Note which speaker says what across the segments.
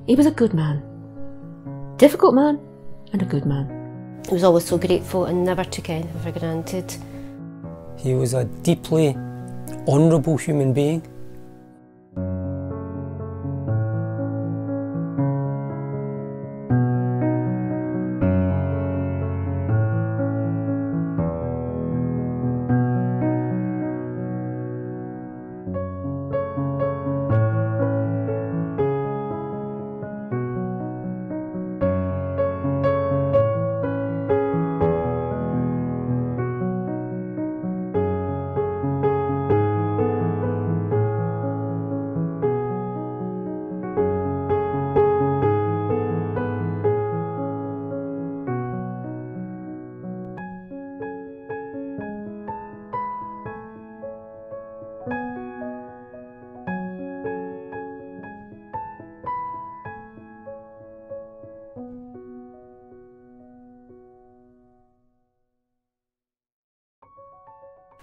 Speaker 1: He was a good man. Difficult man and a good man.
Speaker 2: He was always so grateful and never took anything for granted.
Speaker 3: He was a deeply honourable human being.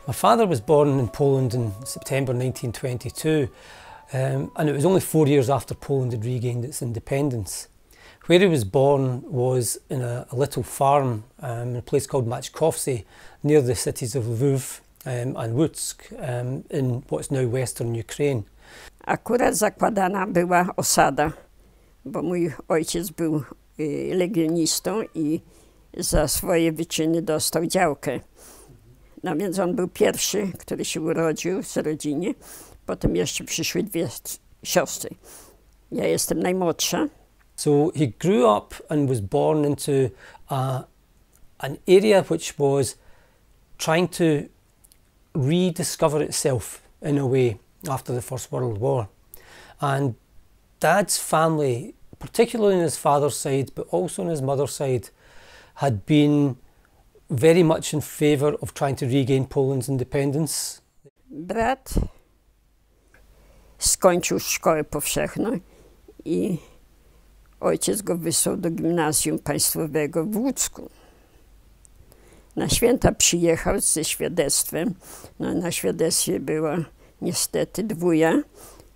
Speaker 3: My father was born in Poland in September 1922, and it was only 4 years after Poland had regained its independence. Where he was born was in a little farm in a place called Maćkovce, near the cities of Lwów and Łódź, in what's now western Ukraine.
Speaker 4: Akurat zakładana była osada, bo mój ojciec był legionistą i za swoje wyczyny dostał działkę. No więc on był pierwszy, który się urodził w rodzinie. Potem jeszcze przyszły dwie siostry. Ja jestem najmłodsza.
Speaker 3: So he grew up and was born into an area which was trying to rediscover itself in a way after the First World War. And Dad's family, particularly on his father's side, but also on his mother's side, had been very much in favour of trying to regain Poland's independence.
Speaker 4: Brat skończył szkołę powszechną i ojciec go wysłał do gimnazjum państwowego w Łódzku. Na święta przyjechał ze świadectwem. No, na świadectwie była niestety dwója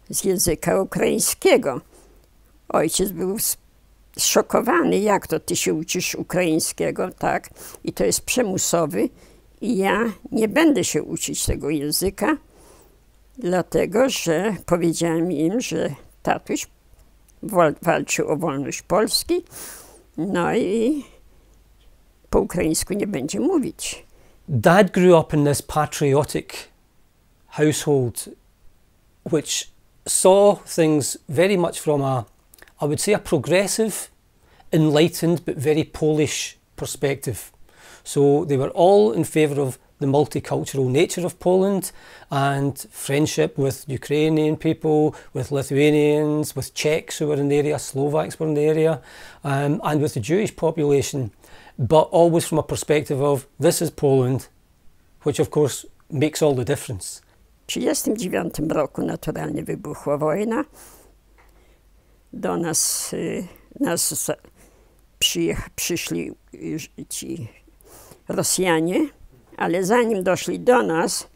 Speaker 4: z języka ukraińskiego. Ojciec był zszokowany, jak to ty się uczysz ukraińskiego, tak? I to jest przymusowy i ja nie będę się uczyć tego języka, dlatego że powiedziałem im, że tatuś walczył o wolność Polski, no i po ukraińsku nie będzie mówić.
Speaker 3: Dad grew up in this patriotic household which saw things very much from I would say a progressive, enlightened but very Polish perspective. So they were all in favour of the multicultural nature of Poland and friendship with Ukrainian people, with Lithuanians, with Czechs who were in the area, Slovaks were in the area, and with the Jewish population, but always from a perspective of this is Poland, which of course makes all the difference.
Speaker 4: W 1939 roku naturalnie wybuchła wojna. Do nas, przyszli ci Rosjanie, ale zanim doszli do nas,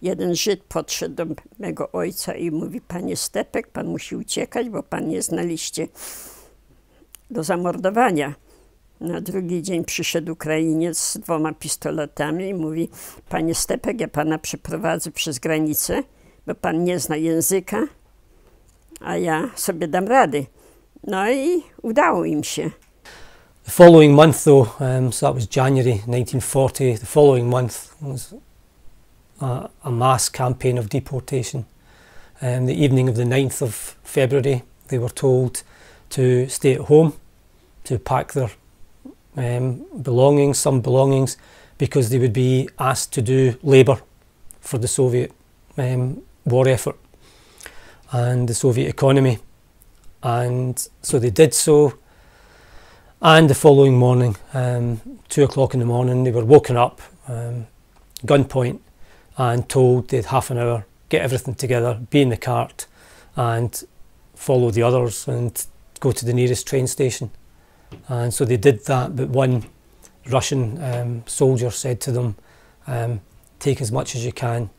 Speaker 4: jeden Żyd podszedł do mego ojca i mówi: panie Stepek, pan musi uciekać, bo pan jest na liście do zamordowania. Na drugi dzień przyszedł Ukrainiec z 2 pistoletami i mówi: panie Stepek, ja pana przeprowadzę przez granicę, bo pan nie zna języka, a ja sobie dam rady. No i udało im się.
Speaker 3: The following month though, so that was January 1940, the following month was a mass campaign of deportation. The evening of the 9th of February they were told to stay at home, to pack their belongings, some belongings, because they would be asked to do labour for the Soviet war effort and the Soviet economy. And so they did so, and the following morning, 2 o'clock in the morning, they were woken up, gunpoint, and told they had half an hour, get everything together, be in the cart and follow the others and go to the nearest train station. And so they did that, but one Russian soldier said to them, take as much as you can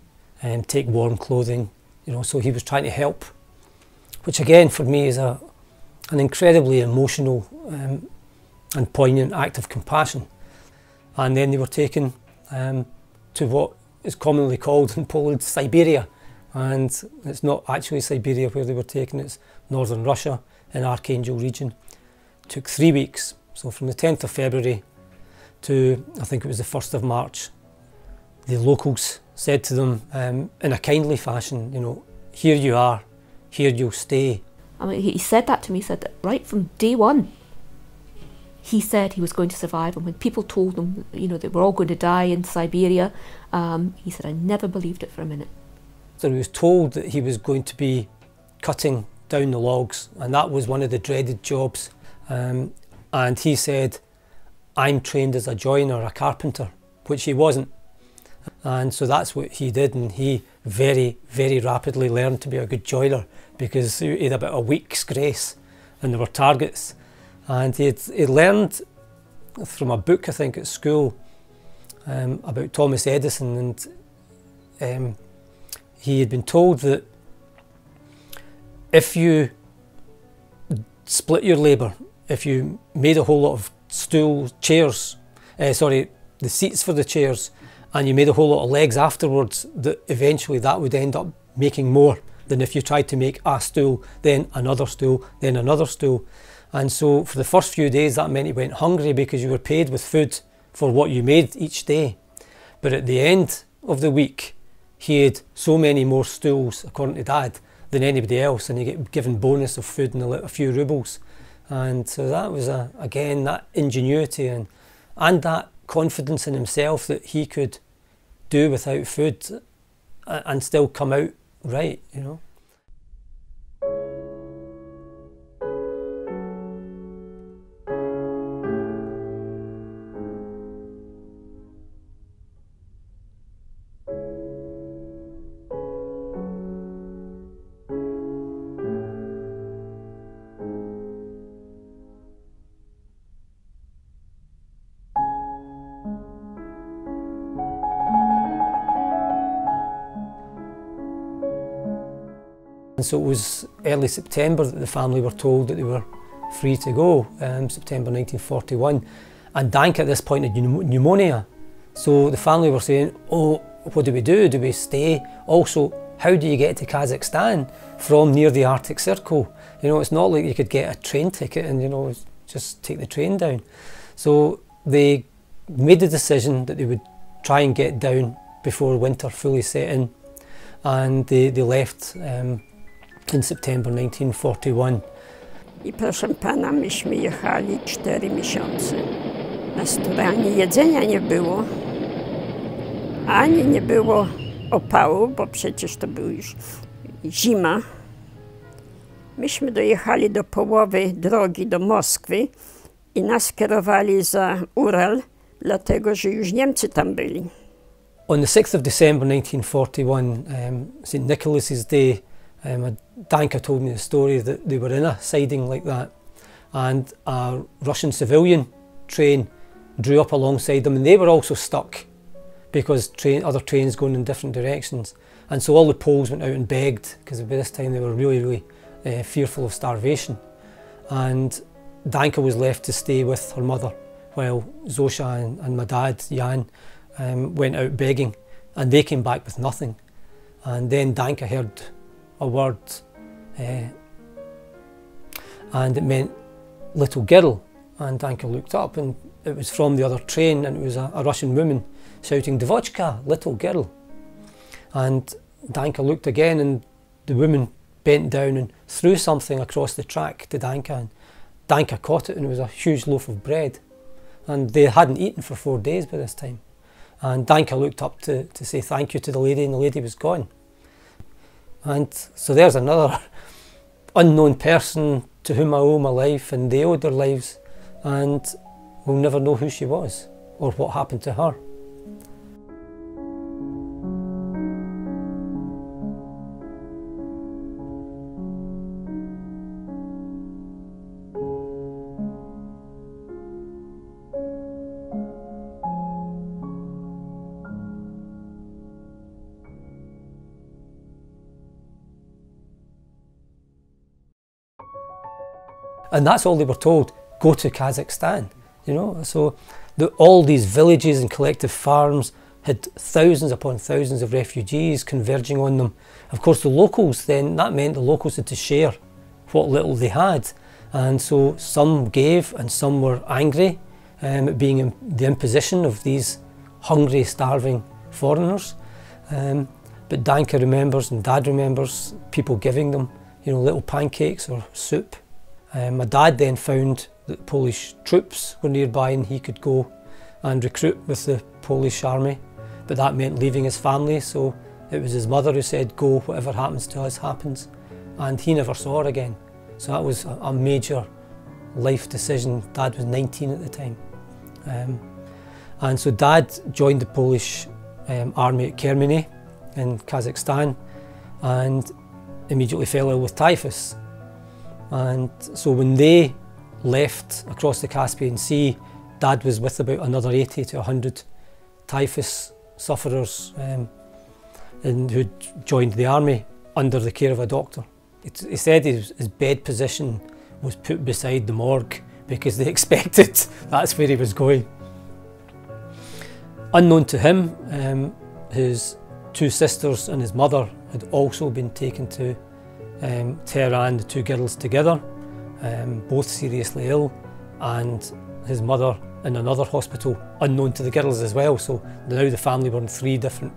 Speaker 3: and take warm clothing, you know, so he was trying to help which again for me is an incredibly emotional and poignant act of compassion. And then they were taken to what is commonly called in Poland Siberia, and it's not actually Siberia where they were taken, it's northern Russia in Archangel region. It took 3 weeks, so from the 10th of February to I think it was the 1st of March, the locals said to them in a kindly fashion, you know, here you are, here you'll stay.
Speaker 1: I mean, he said that to me, he said that right from day one. He said he was going to survive, and when people told him, you know, they were all going to die in Siberia, he said, I never believed it for a minute.
Speaker 3: So he was told that he was going to be cutting down the logs, and that was one of the dreaded jobs. And he said, I'm trained as a joiner, a carpenter, which he wasn't. And so that's what he did, and he very, very rapidly learned to be a good joiner because he had about a week's grace and there were targets. And he learned from a book, I think, at school about Thomas Edison, and he had been told that if you split your labour, if you made a whole lot of the seats for the chairs, and you made a whole lot of legs afterwards, that eventually that would end up making more than if you tried to make a stool, then another stool, then another stool. And so for the first few days that meant he went hungry because you were paid with food for what you made each day. But at the end of the week, he had so many more stools, according to Dad, than anybody else, and he got given bonus of food and a few rubles. And so that was, again, that ingenuity and that confidence in himself that he could do without food and still come out right, you know. And so it was early September that the family were told that they were free to go, September 1941. And Dank at this point had pneumonia. So the family were saying, oh, what do we do? Do we stay? Also, how do you get to Kazakhstan from near the Arctic Circle? You know, it's not like you could get a train ticket and, you know, just take the train down. So they made the decision that they would try and get down before winter fully set in. And they left in September 1941.
Speaker 4: I proszę pana, myśmy jechali 4 miesiące. Na stole ani jedzenia nie było, ani nie było opału, bo przecież to była już zima. Myśmy dojechali do połowy drogi do Moskwy i nas kierowali za Ural, dlatego że już Niemcy tam byli.
Speaker 3: On the 6th of December 1941, St. Nicholas's Day, Danka told me the story that they were in a siding like that, and a Russian civilian train drew up alongside them, and they were also stuck because other trains going in different directions. And so all the Poles went out and begged, because by this time they were really, really fearful of starvation. And Danka was left to stay with her mother while Zosha and my dad, Jan, went out begging, and they came back with nothing. And then Danka heard a word, and it meant little girl. And Danka looked up, and it was from the other train, and it was a Russian woman shouting, "Devochka, little girl." And Danka looked again, and the woman bent down and threw something across the track to Danka, and Danka caught it, and it was a huge loaf of bread. And they hadn't eaten for 4 days by this time. And Danka looked up to say thank you to the lady, and the lady was gone. And so there's another unknown person to whom I owe my life, and they owed their lives, and we'll never know who she was or what happened to her. And that's all they were told, go to Kazakhstan, you know. So all these villages and collective farms had thousands upon thousands of refugees converging on them. Of course, the locals then, that meant the locals had to share what little they had. And so some gave and some were angry at being the imposition of these hungry, starving foreigners. But Danka remembers and Dad remembers people giving them, you know, little pancakes or soup. My dad then found that Polish troops were nearby and he could go and recruit with the Polish army. But that meant leaving his family, so it was his mother who said, go, whatever happens to us happens. And he never saw her again. So that was a major life decision. Dad was 19 at the time. And so Dad joined the Polish army at Kermeny in Kazakhstan and immediately fell ill with typhus. And so when they left across the Caspian Sea, Dad was with about another 80 to 100 typhus sufferers who'd joined the army under the care of a doctor. He said his bed position was put beside the morgue because they expected that's where he was going. Unknown to him, his two sisters and his mother had also been taken to Tehran, the two girls together, both seriously ill, and his mother in another hospital, unknown to the girls as well. So now the family were in 3 different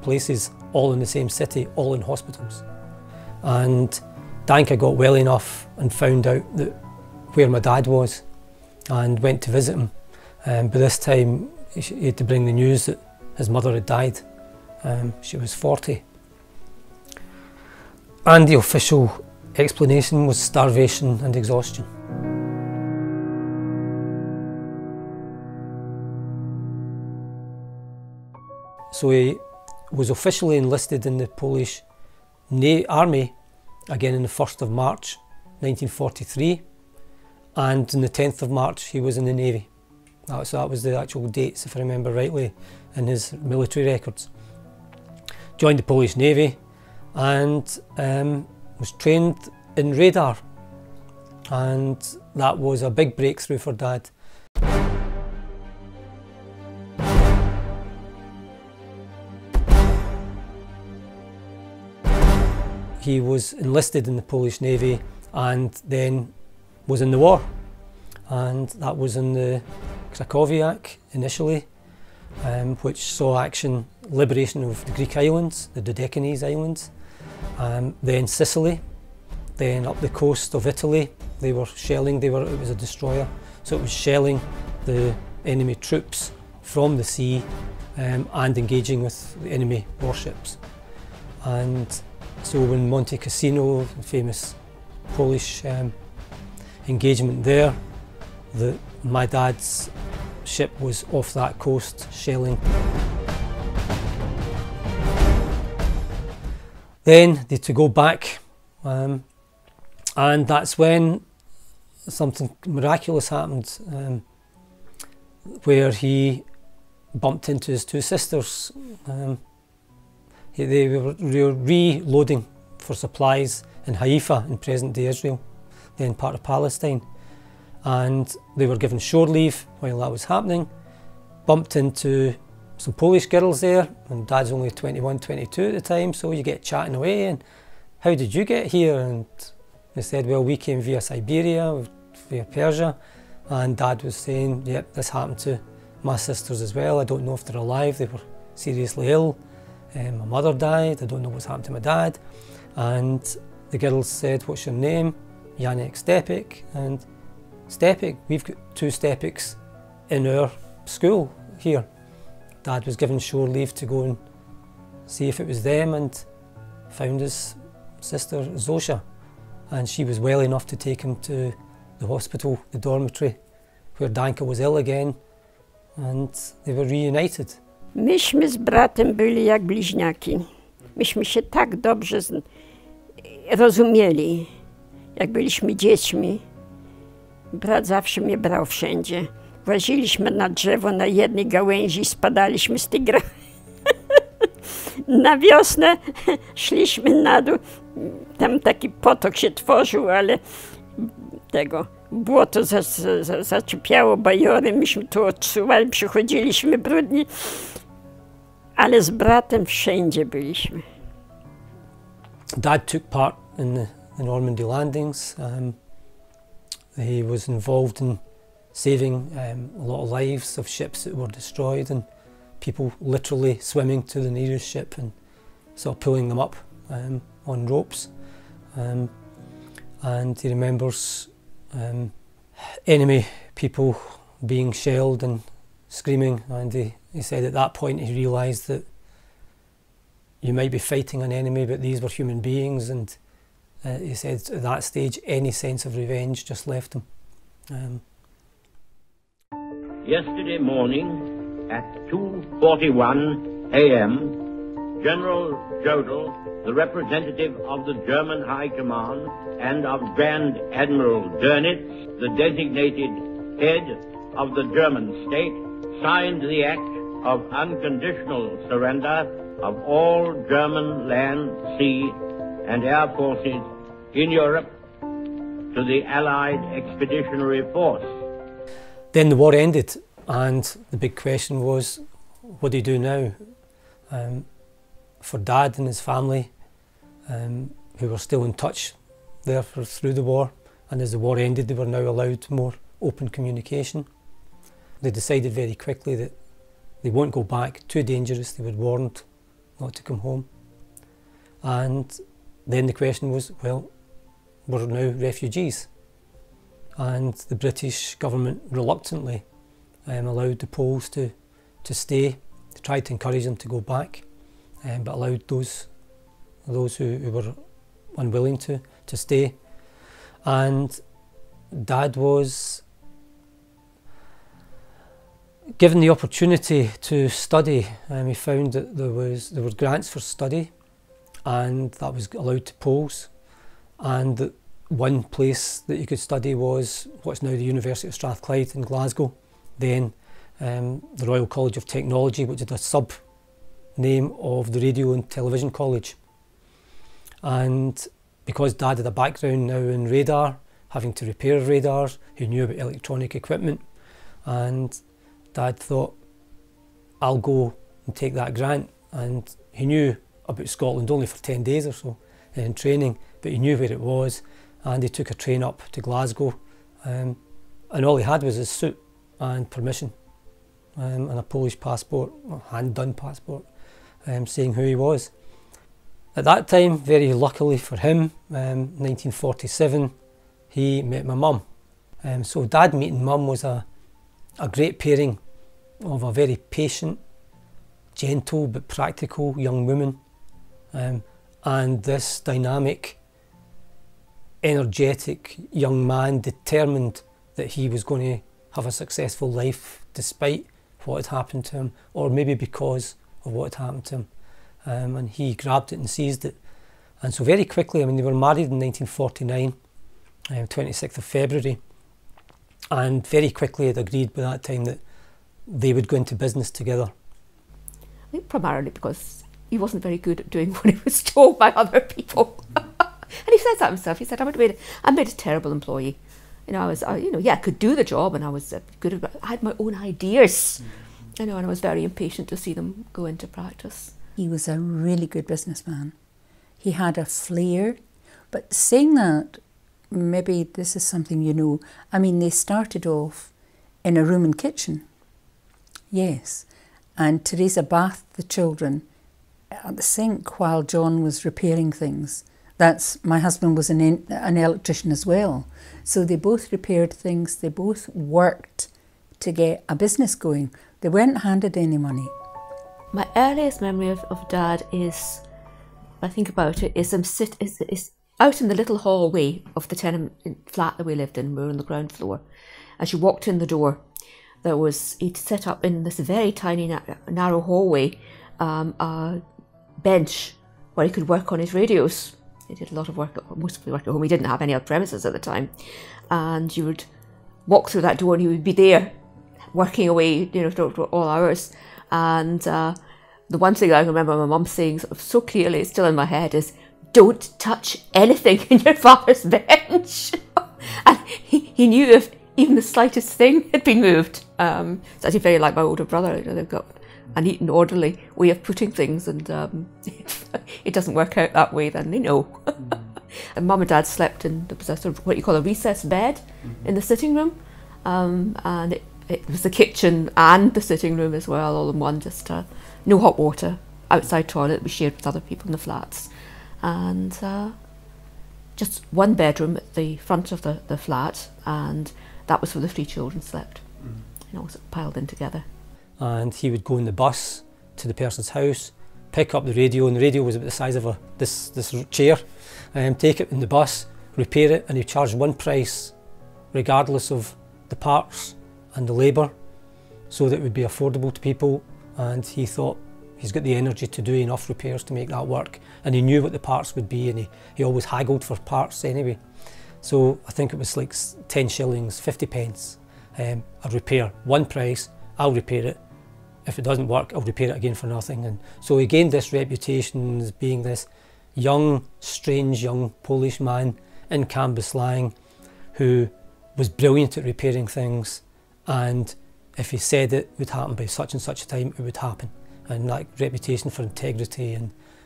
Speaker 3: places, all in the same city, all in hospitals. And Danka got well enough and found out that where my dad was and went to visit him. But this time he had to bring the news that his mother had died. She was 40. And the official explanation was starvation and exhaustion. So he was officially enlisted in the Polish army again on the 1st of March 1943, and on the 10th of March he was in the Navy. So that was the actual dates, if I remember rightly, in his military records. Joined the Polish Navy and was trained in radar, and that was a big breakthrough for Dad. He was enlisted in the Polish Navy and then was in the war, and that was in the Krakowiak initially, which saw action, liberation of the Greek islands, the Dodecanese islands, then Sicily, then up the coast of Italy. They were shelling, it was a destroyer, so it was shelling the enemy troops from the sea and engaging with the enemy warships. And so when Monte Cassino, the famous Polish engagement there, my dad's ship was off that coast shelling. Then they had to go back, and that's when something miraculous happened, where he bumped into his two sisters. They were reloading for supplies in Haifa in present-day Israel, then part of Palestine, and they were given shore leave while that was happening. Bumped into some Polish girls there, and Dad's only 21, 22 at the time, so you get chatting away, and how did you get here? And they said, well, we came via Siberia, via Persia, and Dad was saying, yep, this happened to my sisters as well. I don't know if they're alive, they were seriously ill. My mother died, I don't know what's happened to my dad. And the girls said, what's your name? Janek Stepek. And Stepek, we've got 2 Stepeks in our school here. Dad was given shore leave to go and see if it was them, and found his sister Zosha, and she was well enough to take him to the hospital, the dormitory, where Danka was ill again, and they were reunited.
Speaker 4: Myśmy z bratem byli jak bliźniaki. Myśmy się tak dobrze rozumieli, jak byliśmy dziećmi. Brat zawsze mnie brał wszędzie. Właziliśmy na drzewo na jednej gałęzi i spadaliśmy z tej Na wiosnę szliśmy na dół. Tam taki potok się tworzył, ale tego. Błoto zaczepiało bajory, myśmy to odsuwali, przychodziliśmy brudni, ale z bratem wszędzie byliśmy.
Speaker 3: Dad took part in the Normandy landings. He was involved in saving a lot of lives of ships that were destroyed and people literally swimming to the nearest ship and sort of pulling them up on ropes. And he remembers enemy people being shelled and screaming, and he said at that point he realised that you might be fighting an enemy but these were human beings, and he said at that stage any sense of revenge just left him.
Speaker 5: Yesterday morning at 2:41 a.m. General Jodl, the representative of the German High Command, and of Grand Admiral Dönitz, the designated head of the German state, signed the act of unconditional surrender of all German land, sea, and air forces in Europe to the Allied Expeditionary Force.
Speaker 3: Then the war ended, and the big question was, what do you do now? For Dad and his family, who were still in touch there through the war, and as the war ended they were now allowed more open communication. They decided very quickly that they won't go back, too dangerous, they were warned not to come home. And then the question was, well, we're now refugees. And the British government reluctantly allowed the Poles to stay. They tried to encourage them to go back, but allowed those who were unwilling to stay. And Dad was given the opportunity to study. He found that there were grants for study, and that was allowed to Poles. And that one place that you could study was what's now the University of Strathclyde in Glasgow, then the Royal College of Technology, which is a sub-name of the Radio and Television College. And because Dad had a background now in radar, having to repair radars, he knew about electronic equipment, and Dad thought, I'll go and take that grant. And he knew about Scotland only for 10 days or so in training, but he knew where it was, and he took a train up to Glasgow, and all he had was his suit and permission, and a Polish passport, a hand-done passport, saying who he was. At that time, very luckily for him, 1947, he met my mum. So Dad meeting Mum was a great pairing of a very patient, gentle but practical young woman, and this dynamic, energetic young man determined that he was going to have a successful life despite what had happened to him, or maybe because of what had happened to him. And he grabbed it and seized it. And so very quickly, I mean, they were married in 1949, 26th of February, and very quickly had agreed by that time that they would go into business together.
Speaker 1: I think primarily because he wasn't very good at doing what he was told by other people. And he says that himself. He said, I made a terrible employee. You know, I could do the job, and I was good at it. I had my own ideas, and I was very impatient to see them go into practice.
Speaker 6: He was a really good businessman. He had a flair, but saying that, maybe this is something you know. I mean, they started off in a room and kitchen, yes, and Teresa bathed the children at the sink while John was repairing things. My husband was an electrician as well, so they both repaired things. They both worked to get a business going. They weren't handed any money.
Speaker 1: My earliest memory of Dad is, if I think about it, is out in the little hallway of the tenement flat that we lived in. We were on the ground floor. As you walked in the door, he'd set up in this very tiny narrow hallway a bench where he could work on his radios. He did a lot of work, mostly work at home. He didn't have any other premises at the time. And you would walk through that door and he would be there working away, for all hours. And the one thing I remember my mum saying sort of so clearly, it's still in my head, is don't touch anything in your father's bench. And he knew if even the slightest thing had been moved. It's actually very like my older brother. You know, they've got a neat and orderly way of putting things, and if it doesn't work out that way, then they know. And Mum and Dad slept in, there was a sort of what you call a recessed bed in the sitting room, and it was the kitchen and the sitting room as well, all in one. Just no hot water, outside toilet we shared with other people in the flats, and just one bedroom at the front of the flat, and that was where the 3 children slept, you know, sort of piled in together.
Speaker 3: And he would go in the bus to the person's house, pick up the radio, and the radio was about the size of this chair, take it in the bus, repair it, and he charged one price regardless of the parts and the labour, so that it would be affordable to people. And he thought he's got the energy to do enough repairs to make that work, and he knew what the parts would be, and he always haggled for parts anyway. So I think it was like 10 shillings, 50 pence, a repair, one price, I'll repair it. If it doesn't work, I'll repair it again for nothing. And so he gained this reputation as being this young, strange young Polish man in Cambuslang who was brilliant at repairing things, and if he said it would happen by such and such a time, it would happen. And that reputation for integrity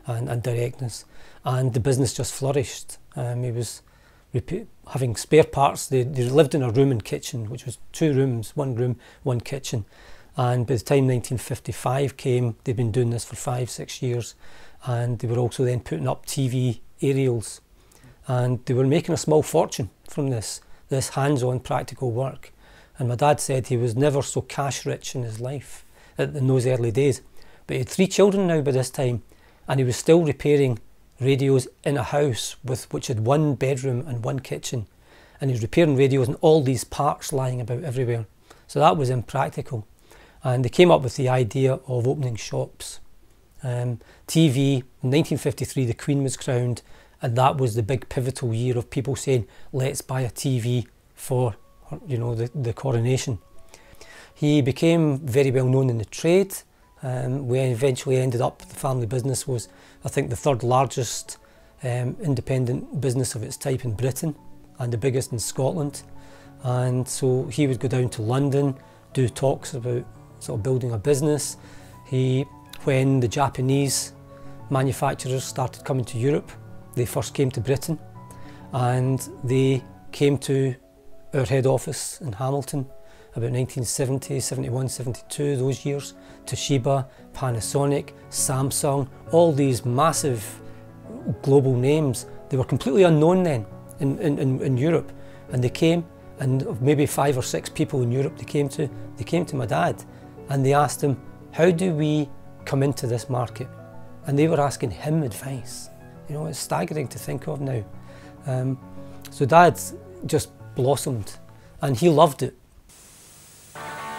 Speaker 3: and directness. And the business just flourished. He was having spare parts. They lived in a room and kitchen, which was 2 rooms, 1 room, 1 kitchen. And by the time 1955 came, they'd been doing this for 5-6 years, and they were also then putting up TV aerials, and they were making a small fortune from this hands-on practical work. And my dad said he was never so cash rich in his life in those early days, but he had 3 children now by this time, and he was still repairing radios in a house which had 1 bedroom and 1 kitchen, and he was repairing radios and all these parts lying about everywhere. So that was impractical. And they came up with the idea of opening shops. TV, in 1953 the Queen was crowned, and that was the big pivotal year of people saying, let's buy a TV for, you know, the coronation. He became very well known in the trade. We eventually ended up, the family business was, I think, the 3rd largest independent business of its type in Britain, and the biggest in Scotland. And so he would go down to London, do talks about sort of building a business. When the Japanese manufacturers started coming to Europe, they first came to Britain, and they came to our head office in Hamilton about 1970, 71, 72, those years. Toshiba, Panasonic, Samsung, all these massive global names. They were completely unknown then in Europe, and they came, and of maybe 5 or 6 people in Europe they came to my dad, and they asked him, how do we come into this market? And they were asking him advice. You know, it's staggering to think of now. So Dad just blossomed, and he loved it.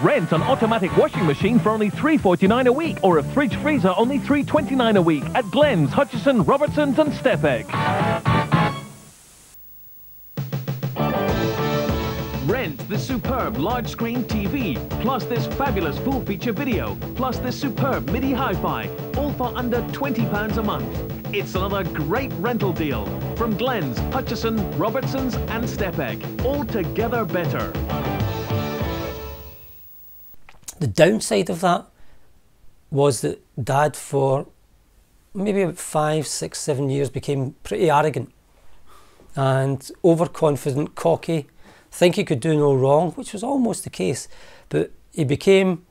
Speaker 7: Rent an automatic washing machine for only $3.49 a week, or a fridge freezer only $3.29 a week at Glenn's, Hutchison, Robertson's and Stepek. Rent this superb large screen TV, plus this fabulous full feature video, plus this superb MIDI hi-fi, all for under £20 a month. It's another great rental deal from Glenn's, Hutchison, Robertson's and Stepek, all together better.
Speaker 3: The downside of that was that Dad, for maybe about 5, 6, 7 years, became pretty arrogant and overconfident, cocky, think he could do no wrong, which was almost the case. But he became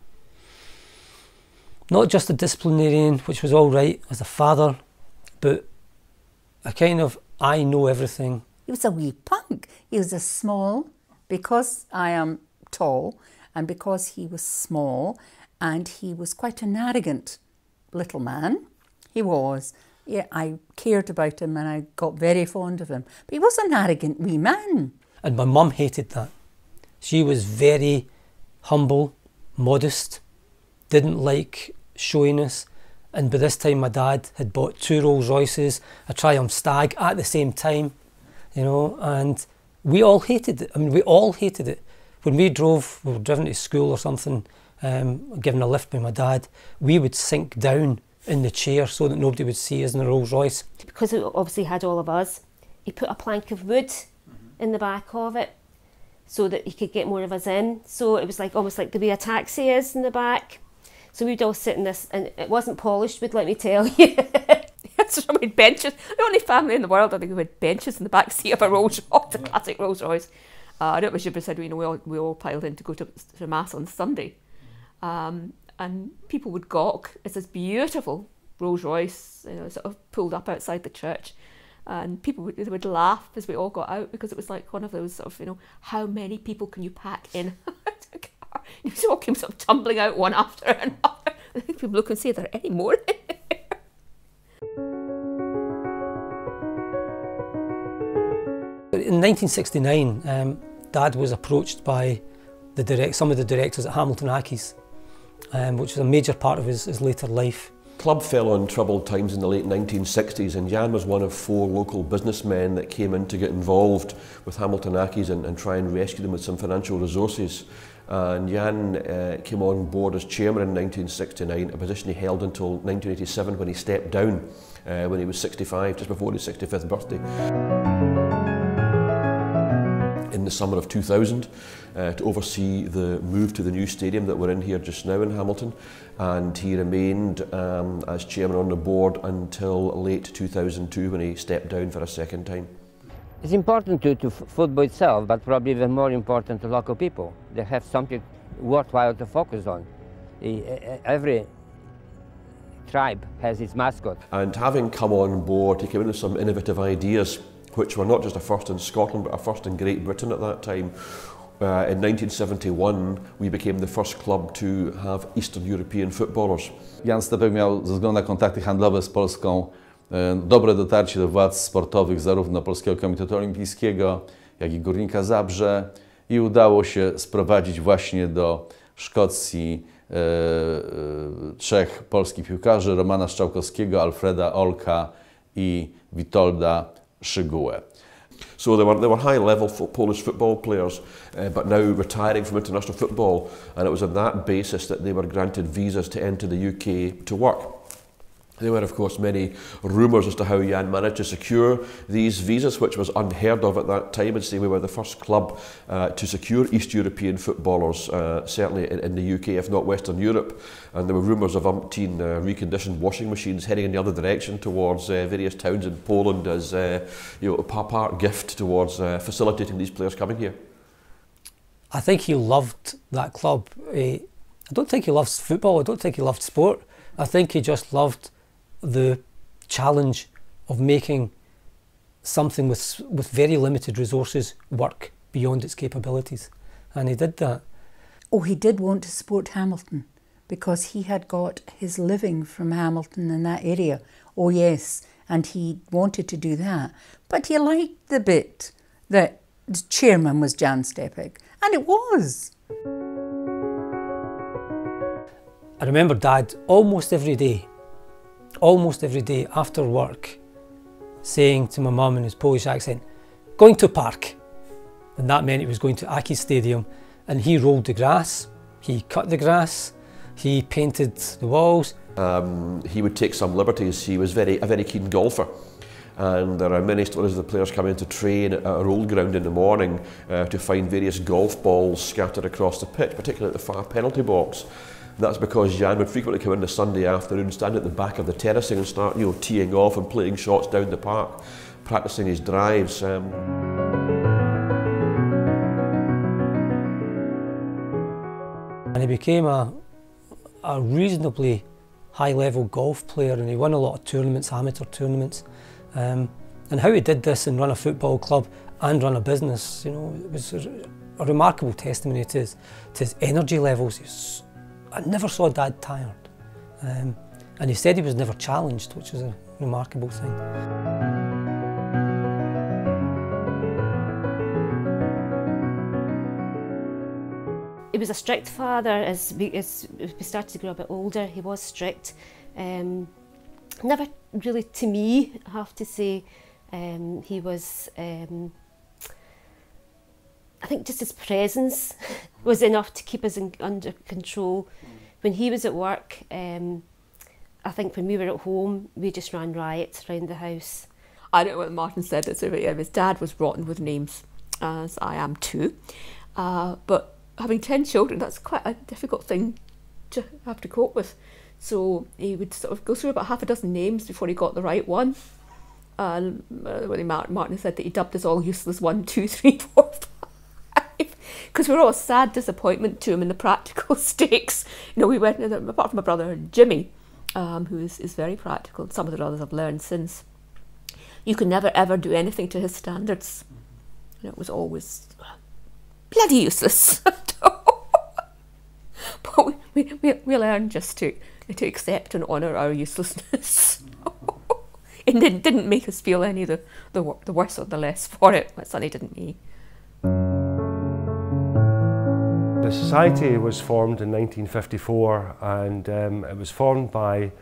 Speaker 3: not just a disciplinarian, which was all right as a father, but a kind of I know everything.
Speaker 6: He was a wee punk. He was a small, because I am tall, and because he was small, and he was quite an arrogant little man. He was. Yeah, I cared about him and I got very fond of him. But he was an arrogant wee man.
Speaker 3: And my mum hated that. She was very humble, modest, didn't like showiness. And by this time my dad had bought 2 Rolls Royces, a Triumph Stag at the same time, you know, and we all hated it. I mean, we all hated it. When we were driven to school or something, given a lift by my dad, we would sink down in the chair so that nobody would see us in the Rolls Royce.
Speaker 2: Because it obviously had all of us, he put a plank of wood in the back of it, so that he could get more of us in. So it was like almost like the way a taxi is in the back. So we'd all sit in this, and it wasn't polished, would let me tell you.
Speaker 1: So we had benches. The only family in the world, I think, who had benches in the back seat of a Rolls Royce, a classic Rolls Royce. I know it was said, we all piled in to go to Mass on Sunday. And people would gawk. It's this beautiful Rolls Royce, sort of pulled up outside the church. And people would laugh as we all got out, because it was like one of those sort of, how many people can you pack in a car? So all came sort of tumbling out one after another. I think people look and say, are there any more in there?
Speaker 3: In 1969, Dad was approached by some of the directors at Hamilton Accies, which was a major part of his later life.
Speaker 8: Club fell on troubled times in the late 1960s, and Jan was one of 4 local businessmen that came in to get involved with Hamilton Accies and try and rescue them with some financial resources. And Jan came on board as chairman in 1969, a position he held until 1987 when he stepped down when he was 65, just before his 65th birthday. In the summer of 2000 to oversee the move to the new stadium that we're in here just now in Hamilton, and he remained as chairman on the board until late 2002 when he stepped down for a second time.
Speaker 9: It's important to football itself, but probably even more important to local people. They have something worthwhile to focus on. Every tribe has its mascot.
Speaker 8: And having come on board, he came in with some innovative ideas, which were not just a first in Scotland, but a first in Great Britain at that time. In 1971, we became the first club to have Eastern European footballers.
Speaker 10: Jan Stepek miał ze względu na kontakty handlowe z Polską dobre dotarcie do władz sportowych zarówno Polskiego Komitetu Olimpijskiego, jak i Górnika Zabrze, i udało się sprowadzić właśnie do Szkocji 3 polskich piłkarzy: Romana Strzałkowskiego, Alfreda Olka i Witolda Szygułę.
Speaker 8: So they were high-level Polish football players, but now retiring from international football, and it was on that basis that they were granted visas to enter the UK to work. There were, of course, many rumours as to how Jan managed to secure these visas, which was unheard of at that time. And say we were the first club to secure East European footballers, certainly in the UK, if not Western Europe. And there were rumours of umpteen reconditioned washing machines heading in the other direction towards various towns in Poland as a part gift towards facilitating these players coming here.
Speaker 3: I think he loved that club. I don't think he loves football. I don't think he loved sport. I think he just loved the challenge of making something with very limited resources work beyond its capabilities, and he did that.
Speaker 6: Oh, he did want to support Hamilton because he had got his living from Hamilton in that area. Oh yes, and he wanted to do that, but he liked the bit that the chairman was Jan Stepek, and it was.
Speaker 3: I remember Dad almost every day after work saying to my mum in his Polish accent, "Going to park." And that meant he was going to Accies Stadium, and he rolled the grass, he cut the grass, he painted the walls.
Speaker 8: He would take some liberties. He was a very keen golfer. And there are many stories of the players coming to train at our old ground in the morning to find various golf balls scattered across the pitch, particularly at the far penalty box. That's because Jan would frequently come in the Sunday afternoon, stand at the back of the terracing and start, teeing off and playing shots down the park, practicing his drives. And
Speaker 3: he became a reasonably high-level golf player, and he won a lot of tournaments, amateur tournaments. And how he did this and run a football club and run a business, it was a remarkable testimony to his energy levels. I never saw Dad tired, and he said he was never challenged, which is a remarkable thing.
Speaker 2: He was a strict father. As we started to grow a bit older, he was strict. Never really, to me, I have to say, he was, I think just his presence was enough to keep us under control. When he was at work, I think when we were at home, we just ran riots around the house.
Speaker 1: I don't know what Martin said, his dad was rotten with names, as I am too. But having 10 children, that's quite a difficult thing to have to cope with. So he would sort of go through about half a dozen names before he got the right one. And Martin said that he dubbed us all useless 1, 2, 3, 4, 5, because we were all a sad disappointment to him in the practical stakes. You know, we went, apart from my brother Jimmy, who is very practical. Some of the others I've learned since. You could never ever do anything to his standards. You know, it was always bloody useless. But we learned just to accept and honour our uselessness. It didn't make us feel any the worse or the less for it. That certainly didn't me.
Speaker 11: The society was formed in 1954, and it was formed by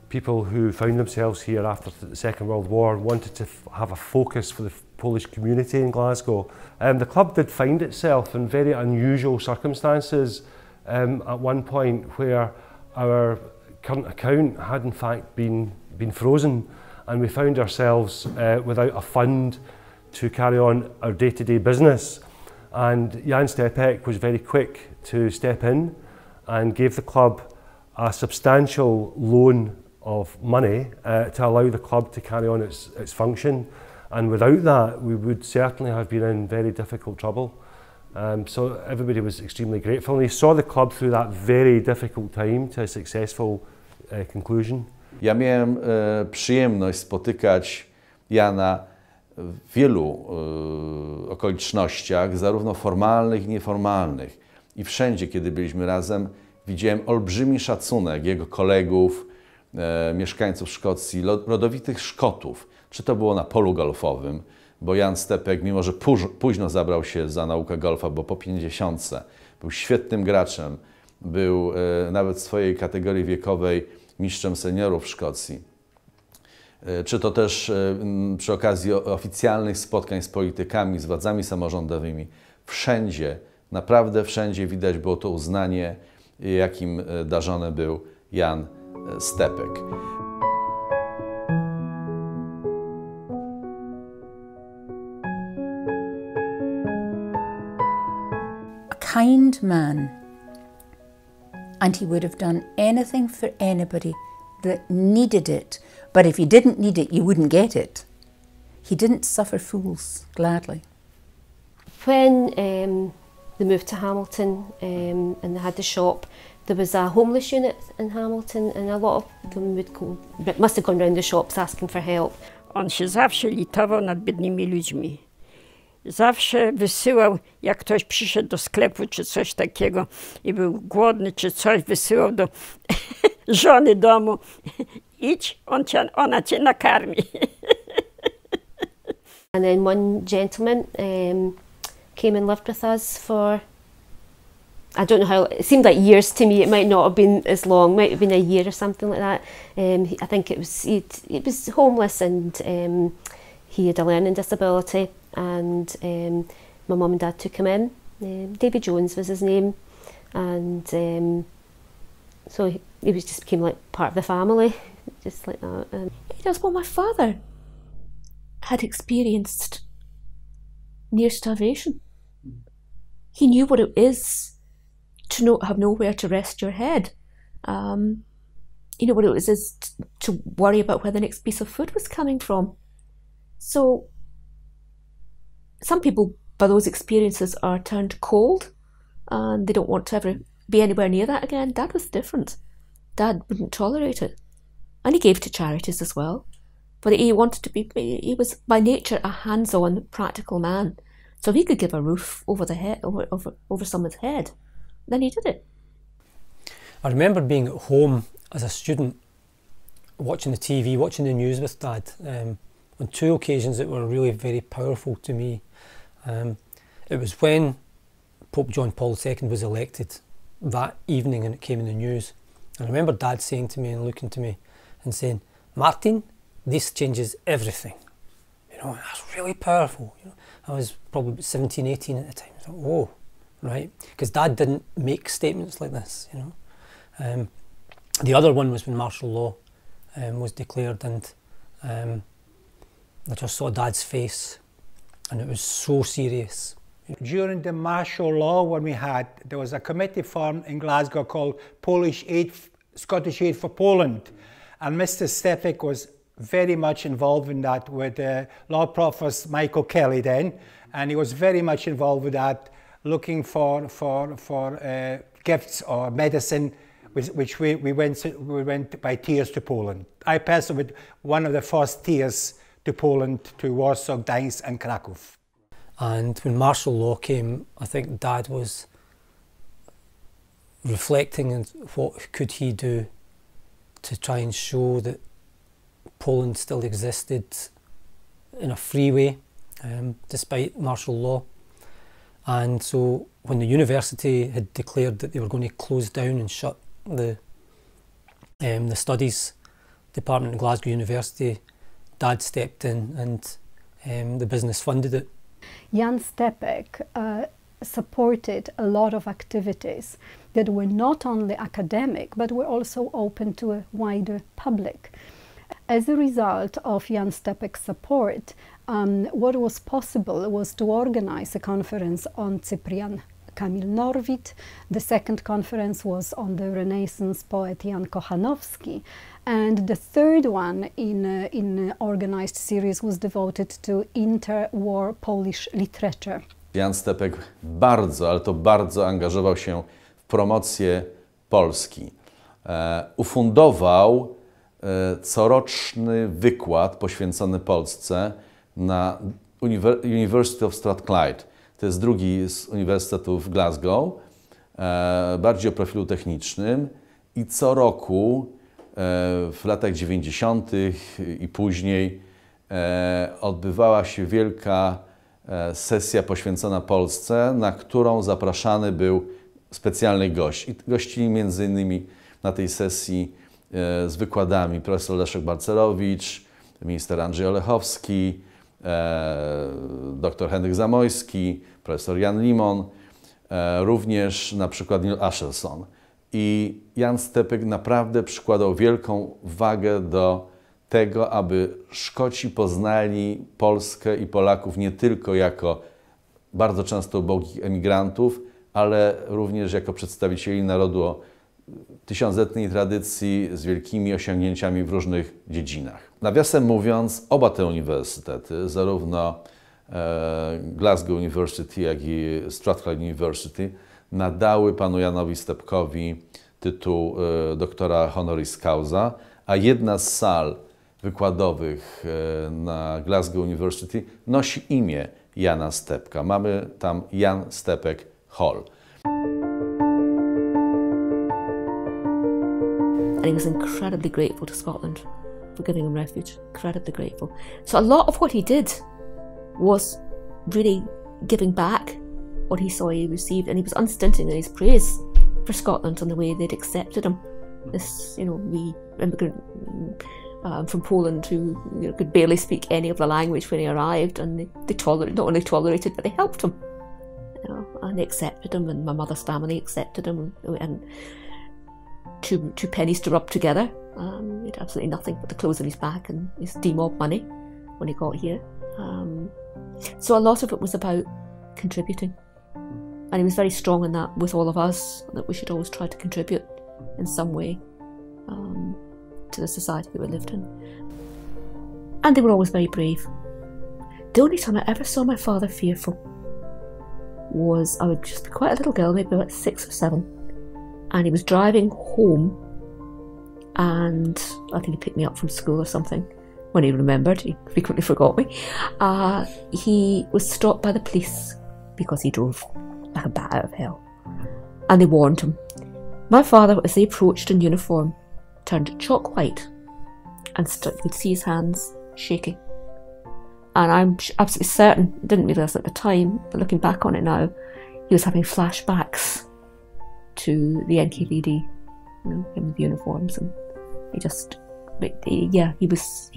Speaker 11: people who found themselves here after the Second World War and wanted to have a focus for the Polish community in Glasgow. The club did find itself in very unusual circumstances at one point, where our current account had in fact been frozen, and we found ourselves without a fund to carry on our day-to-day business. And Jan Stepek was very quick to step in and gave the club a substantial loan of money to allow the club to carry on its function. And without that, we would certainly have been in very difficult trouble. So everybody was extremely grateful, and he saw the club through that very difficult time to a successful conclusion.
Speaker 10: Ja miałem przyjemność spotykać Jana w wielu okolicznościach, zarówno formalnych, jak i nieformalnych. I wszędzie, kiedy byliśmy razem, widziałem olbrzymi szacunek jego kolegów, mieszkańców Szkocji, rodowitych Szkotów. Czy to było na polu golfowym, bo Jan Stepek, mimo że późno zabrał się za naukę golfa, bo po 50, był świetnym graczem, był nawet w swojej kategorii wiekowej mistrzem seniorów w Szkocji. Czy to też przy okazji oficjalnych spotkań z politykami, z władzami samorządowymi. Wszędzie, naprawdę wszędzie widać było to uznanie, jakim darzony był Jan Stepek.
Speaker 6: A kind man, and he would have done anything for anybody that needed it. But if you didn't need it, you wouldn't get it. He didn't suffer fools gladly.
Speaker 2: When they moved to Hamilton and they had the shop, there was a homeless unit in Hamilton, and a lot of them must have gone round the shops asking for help.
Speaker 4: On się zawsze litował nad biednymi ludźmi. Zawsze wysyłał, jak ktoś przyszedł do sklepu czy coś takiego i był głodny czy coś, wysyłał do żony domu. Idź, ona cię nakarmi.
Speaker 2: And then one gentleman came and lived with us for, I don't know how, it seemed like years to me. It might not have been as long, might have been a year or something like that. I think it was homeless, and he had a learning disability, and my mum and dad took him in. Davy Jones was his name, and so he just became like part of the family, just like that.
Speaker 1: That's what my father had experienced near starvation. He knew what it is to not have nowhere to rest your head. You know what it is to worry about where the next piece of food was coming from. So some people, by those experiences, are turned cold and they don't want to ever be anywhere near that again. Dad was different. Dad wouldn't tolerate it. And he gave to charities as well. But he wanted to be, he was by nature a hands-on, practical man. So if he could give a roof over the head, over someone's head, then he did it.
Speaker 3: I remember being at home as a student, watching the TV, watching the news with Dad. On two occasions that were really very powerful to me. It was when Pope John Paul II was elected that evening, and it came in the news. I remember Dad saying to me and looking to me and saying, "Martin, this changes everything." You know, that's really powerful. You know, I was probably 17, 18 at the time. I thought, whoa, right? Because Dad didn't make statements like this, you know. The other one was when martial law was declared, and I just saw Dad's face, and it was so serious.
Speaker 12: During the martial law when there was a committee formed in Glasgow called Scottish Aid for Poland, and Mr. Stepek was very much involved in that with Law Professor Michael Kelly then, and he was very much involved with that, looking for gifts or medicine, which we went by tiers to Poland. I personally went one of the first tiers to Poland, to Warsaw, Gdańsk and Krakow.
Speaker 3: And when martial law came, I think Dad was reflecting on what could he do to try and show that Poland still existed in a free way, despite martial law. And so when the university had declared that they were going to close down and shut the studies department at Glasgow University, Dad stepped in and the business funded it.
Speaker 13: Jan Stepek supported a lot of activities that were not only academic, but were also open to a wider public. As a result of Jan Stepek's support, what was possible was to organize a conference on Cyprian Kamil Norwid. The second conference was on the Renaissance poet Jan Kochanowski, and the third one in organized series was devoted to interwar Polish literature.
Speaker 10: Jan Stepek bardzo, ale to bardzo angażował się w promocję Polski. Ufundował coroczny wykład poświęcony Polsce na University of Strathclyde. To jest drugi z uniwersytetów w Glasgow, bardziej o profilu technicznym, i co roku w latach 90. i później odbywała się wielka sesja poświęcona Polsce, na którą zapraszany był specjalny gość. I gościli między innymi na tej sesji z wykładami profesor Leszek Balcerowicz, minister Andrzej Olechowski, dr Henryk Zamojski, profesor Jan Limon, również na przykład Neil Ashelson. I Jan Stepek naprawdę przykładał wielką wagę do tego, aby Szkoci poznali Polskę i Polaków nie tylko jako bardzo często ubogich emigrantów, ale również jako przedstawicieli narodu o tysiącletniej tradycji z wielkimi osiągnięciami w różnych dziedzinach. Nawiasem mówiąc, oba te uniwersytety, zarówno Glasgow University, jak i Strathclyde University, nadały panu Janowi Stepkowi tytuł doktora honoris causa, a jedna z sal wykładowych na Glasgow University nosi imię Jana Stepka. Mamy tam Jan Stepek Hall.
Speaker 1: And he was incredibly grateful to Scotland for giving him refuge, incredibly grateful. So a lot of what he did was really giving back what he saw he received, and he was unstinting in his praise for Scotland and the way they'd accepted him. This, wee immigrant from Poland who could barely speak any of the language when he arrived, and they not only tolerated, but they helped him. And they accepted him, and my mother's family accepted him, and two pennies to rub together. He had absolutely nothing but the clothes on his back and his demob money when he got here. So a lot of it was about contributing, and he was very strong in that with all of us, that we should always try to contribute in some way to the society that we lived in. And they were always very brave. The only time I ever saw my father fearful was, I would just be quite a little girl, maybe about 6 or 7, and he was driving home, and I think he picked me up from school or something. When he remembered, he frequently forgot me. He was stopped by the police because he drove like a bat out of hell, and they warned him. My father, as they approached in uniform, turned chalk white, and you could see his hands shaking. And I'm absolutely certain, didn't realise at the time, but looking back on it now, he was having flashbacks to the NKVD, him with uniforms, and he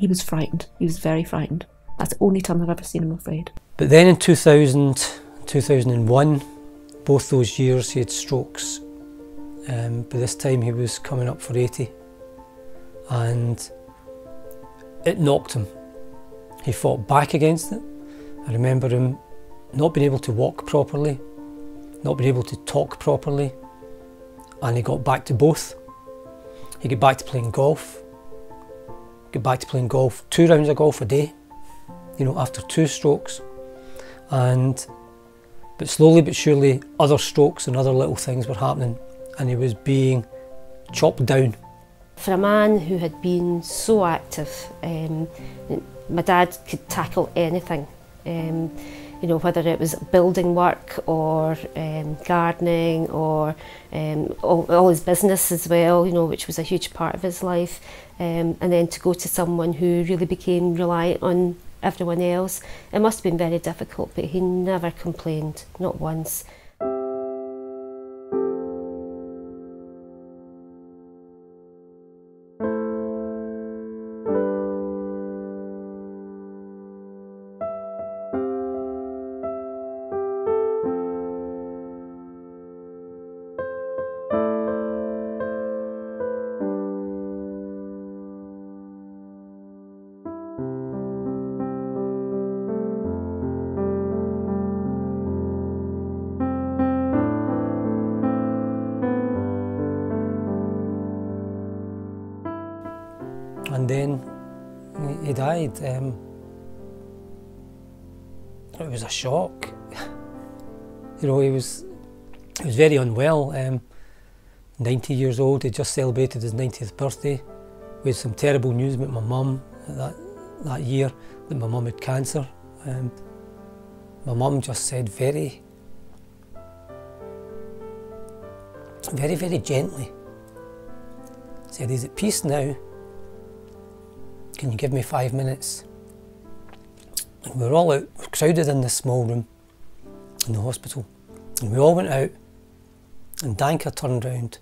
Speaker 1: was frightened. He was very frightened. That's the only time I've ever seen him afraid.
Speaker 3: But then in 2000, 2001, both those years he had strokes. But this time he was coming up for 80, and it knocked him. He fought back against it. I remember him not being able to walk properly, not being able to talk properly, and he got back to both. He got back to playing golf, got back to playing golf, 2 rounds of golf a day, you know, after 2 strokes. But slowly but surely other strokes and other little things were happening, and he was being chopped down.
Speaker 2: For a man who had been so active, my dad could tackle anything, you know, whether it was building work or gardening or all his business as well, you know, which was a huge part of his life. And then to go to someone who really became reliant on everyone else, it must have been very difficult, but he never complained, not once.
Speaker 3: And then he died. It was a shock. You know, he was very unwell. 90 years old, he just celebrated his 90th birthday. We had some terrible news about my mum that year, that my mum had cancer. My mum just said very, very gently, said, "He's at peace now. Can you give me 5 minutes?" And we were all out, crowded in this small room in the hospital. And we all went out, and Danka turned round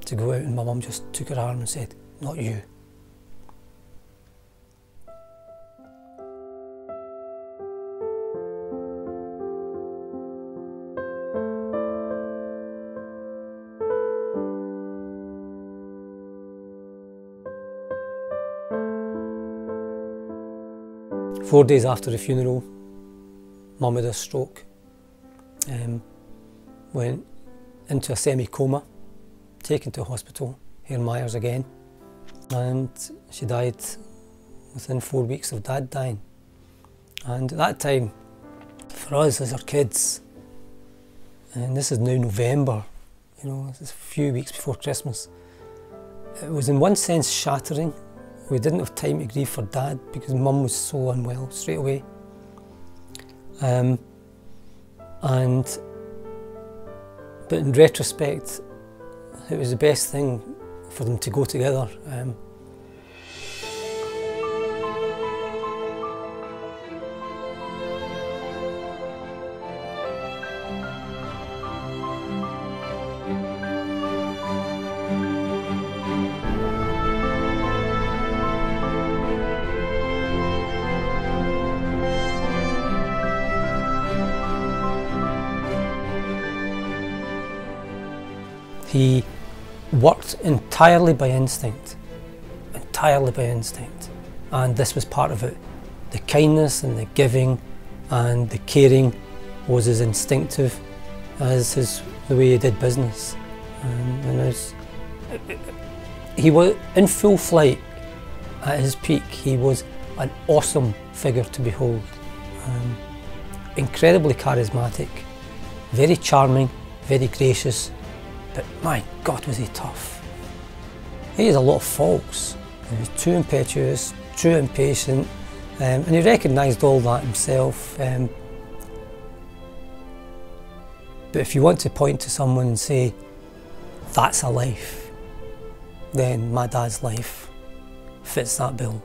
Speaker 3: to go out, and my mum just took her arm and said, "Not you." Four days after the funeral, Mum had a stroke, went into a semi-coma, taken to hospital here in Myers again, and she died within 4 weeks of Dad dying. And at that time, for us as our kids, and this is now November, you know, this is a few weeks before Christmas, it was in one sense shattering. We didn't have time to grieve for Dad because Mum was so unwell straight away. But in retrospect, it was the best thing for them to go together. He worked entirely by instinct, and this was part of it. The kindness and the giving and the caring was as instinctive as the way he did business. And he was in full flight at his peak. He was an awesome figure to behold, incredibly charismatic, very charming, very gracious. But my God, was he tough. He has a lot of faults. He was too impetuous, too impatient, and he recognised all that himself. But if you want to point to someone and say, that's a life, then my dad's life fits that bill.